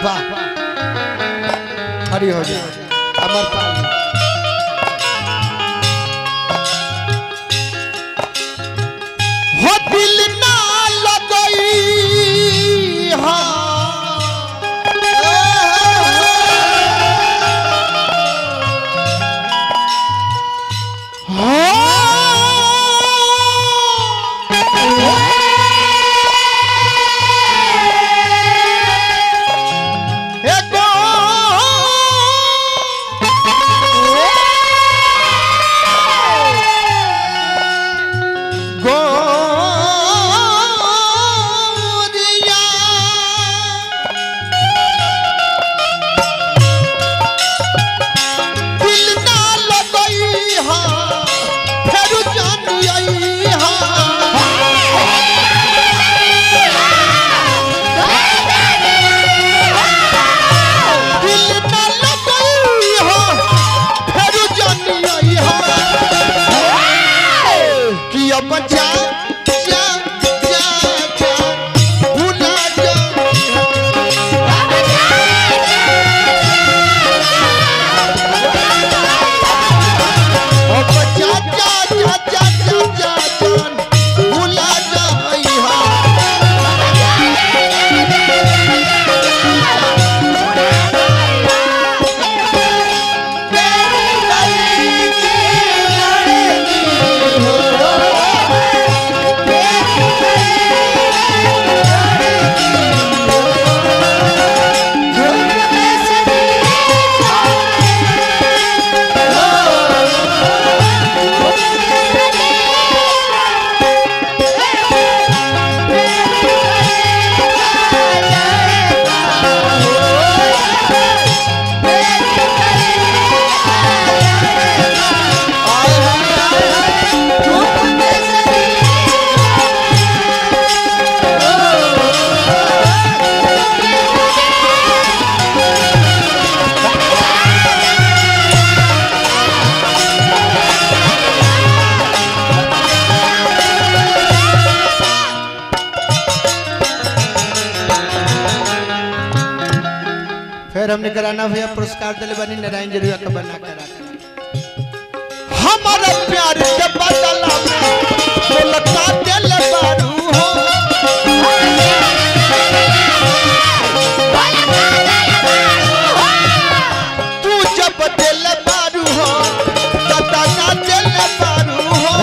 वाह खड़ी हो जा अमर पाल हो दिल ना लगई हाँ हमने कराना भैया पुरस्कार दिले बनी नारायण जरुआ का बना करा हमारा प्यार के बदला में बोलता दिल बारू हो तू जब दिल बारू हो तता ना दिल बारू हो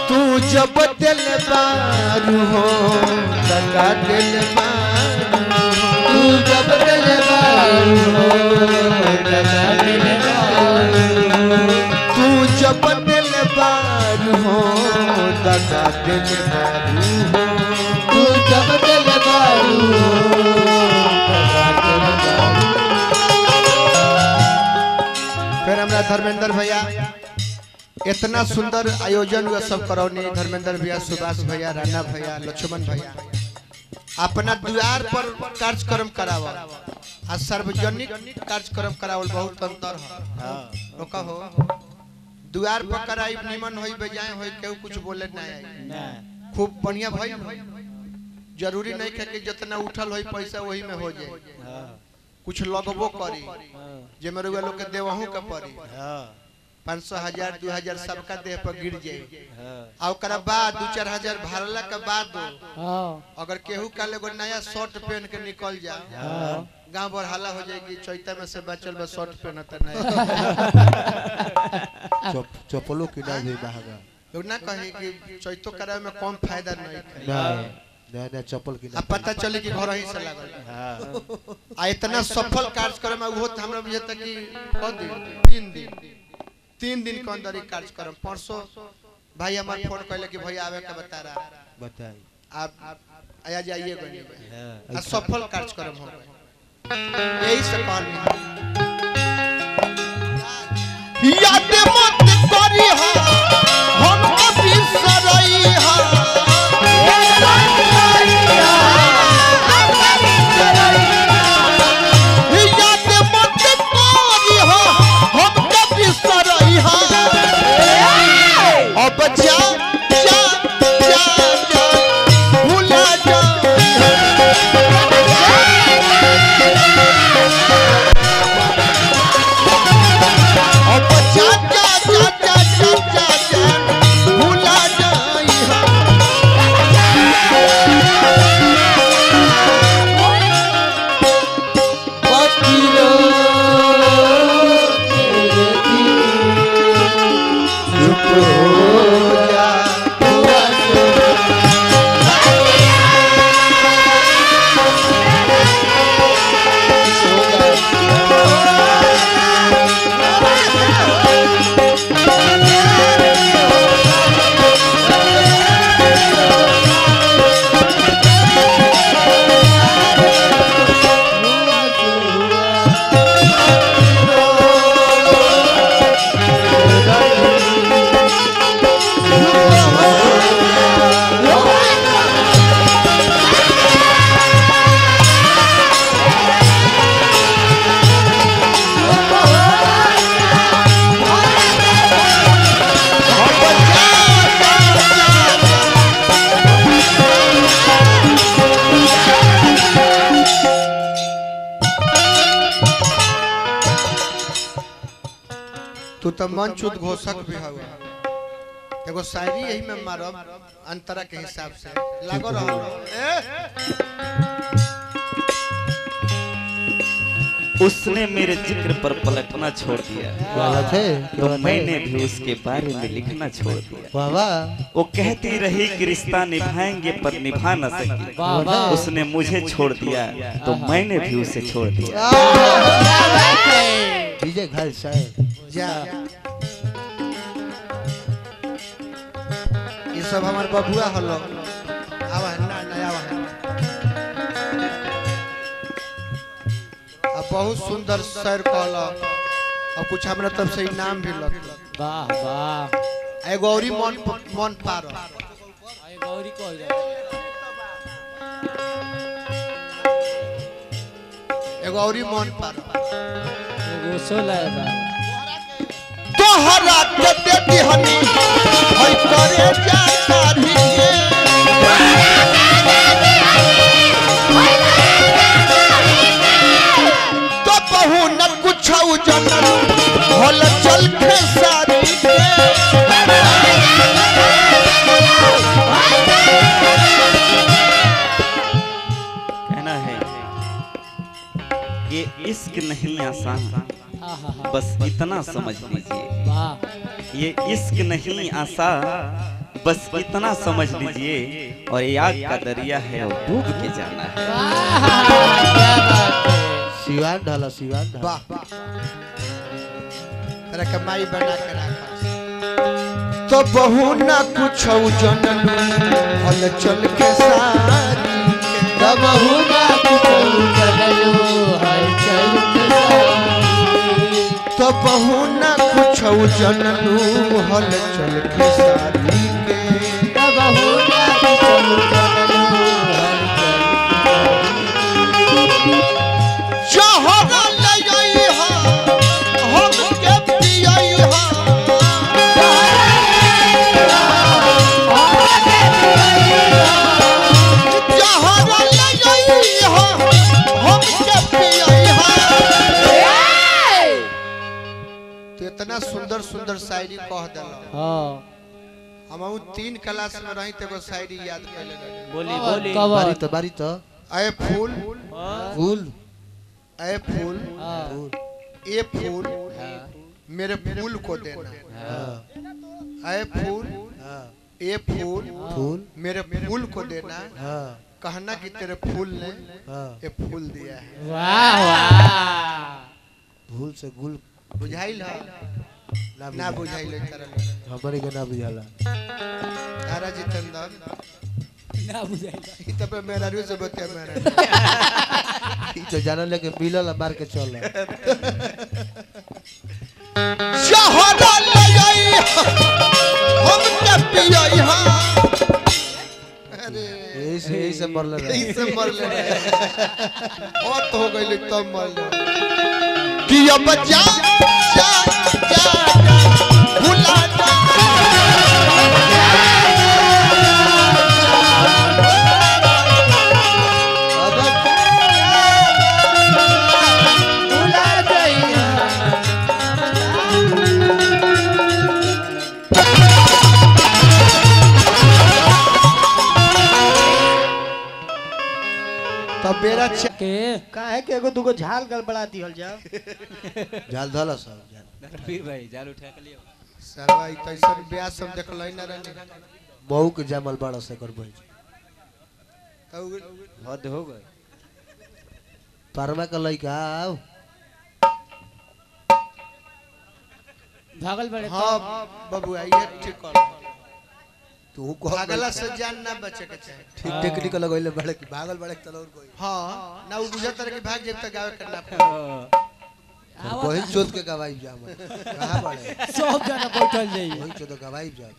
तू जब दिल बारू हो तका दिल बारू तू जब दिल बारू हो तका दिल बारू तू जब दिल बारू हो तका दिल बारू तू जब दिल बारू हो तका दिल बारू। फिर हमरा धर्मेंद्र भैया इतना सुंदर आयोजन हुआ सब करौनी धर्मेंद्र भैया सुभाष भैया राणा भैया लक्ष्मण भैया अपना द्वार पर कार्यक्रम करावा आ सार्वजनिक कार्यक्रम करावल बहुत अंतर है कहो द्वार पर कराई निमन होई बजाय होई केहू कुछ बोले ना खूब बढ़िया भाई जरूरी नहीं है कि जितना उठल होई पैसा वही में हो जाए कुछ लगबो करी जे मेरे लोग के देवहू के पड़ी 500 1000 2000 सबका देह पर गिर जाए और बाद 2-4 हजार भरला के बाद अगर केहू काले एगो नया शर्ट पहन के निकल जा गांव भर हल्ला हो जाएगी चैता में से बचल बस शर्ट पहनता नहीं चप्पलों की ना भी बहागा लोग ना कहे कि चैतो करावे में कम फायदा नहीं नया चप्पल की पता चले कि घर ही से लागल आ इतना सफल कार्यक्रम में वो हमरा बुझता कि 3 दिन के अंदर ही कार्यक्रम परसों भाई हमारे फोन कहले कि भाई आवे के बताई आप आया जाइए गनी सफल कार्यक्रम हो यही से कहनी याद मत करी हा हम कभी सरई हा याद मत करी हा हम कभी सरई हा अब जा मंचुत घोषक भी हवे एगो शायरी यही में मारब अंतरा के हिसाब से लागो रहो उसने मेरे जिक्र पर पलटना छोड़ दिया गलत है तो मैंने भी उसके बारे में लिखना छोड़ दिया। वाह वाह वो कहती रही कि रिश्ता निभाएंगे पर निभा न सकी, उसने मुझे छोड़ दिया तो मैंने भी उसे छोड़ दिया। विजय घर शायद जा ये सब हमार बबुआ हलो आवा ना नया आवा अब बहुत सुंदर शेर कहला और कुछ हमरा तरफ से इनाम भी लगल। वाह वाह एगो औरी मन पार आई गौरी को एगो औरी मन पार एगो सोला बा तोहरा के देती हनी होई करे जा तारी तो बहु न कुछ जनल होल चल के सारी कहना है ये इश्क नहीं आसान, बस इतना समझ लीजिए। वाह ये इश्क नहीं आसान, बस इतना समझ लीजिए। और ये आग का दरिया है और डूब के जाना है। क्या बात है सिवान ढाला सिवान ढाला वाह तेरा कमाई बना के रखा तो बहु न कुछ जनल होल चल के सारी तब हुआ कुछ चलो हर चल तो बहु न कुछ जनलू हल चल के शादी के तब हुआ कुछ चलो हर जहर ले आई हा हम के पियई हा जहर ले आई हा हम के पियई हा। तो इतना सुंदर सुंदर शायरी कह देला हां हम 3 क्लास में रही तो एगो शायरी याद कैले रही बोली बोली बारी तो अय फूल फूल अय फूल फूल ए फूल मेरे फूल को देना हाँ अय फूल हाँ ए फूल फूल मेरे फूल को देना हाँ कहना कि तेरे फूल ने हाँ ये फूल दिया है वाह वाह फूल से गुल बुझाइल है ना बुझाइल तरह हमारे के ना बुझाला तारा जितेंद्र ना बुझाई ई तब मेरा रू से बते मेरा ई तो जाना लेके मिलल मार के चल जहर ले आई हम के पियई हा अरे यही से मरले रहे इससे मर ले और तो हो गई तब मर ले कि अब जा जा जा भुला जा अब भुला जाइया तब बेरा के काहे के एगो दुगो झाल गड़बड़ा दिहल जाओ जाल धला सब जाल फिर भाई जाल उठा के लियो सरवा ई तैसन ब्याह सब देखलै ना रहनी बहू के जामल बड़ा से कर भाई तब हद हो गए परवा का लइका आओ भागल बड़े हां बबुआ ये ठीक कर तू को अगला से जान ना बचे के चाहे ठीक टेक्निकल लगइले बड़े की भागल बड़े तलौर कोई हां ना उ बुझत रहे कि भाग जेब तक गावे करना पड़े वही चोट के गवाई जाम कहां बड़े सब जना बैठल जाई वही चोट गवाई जा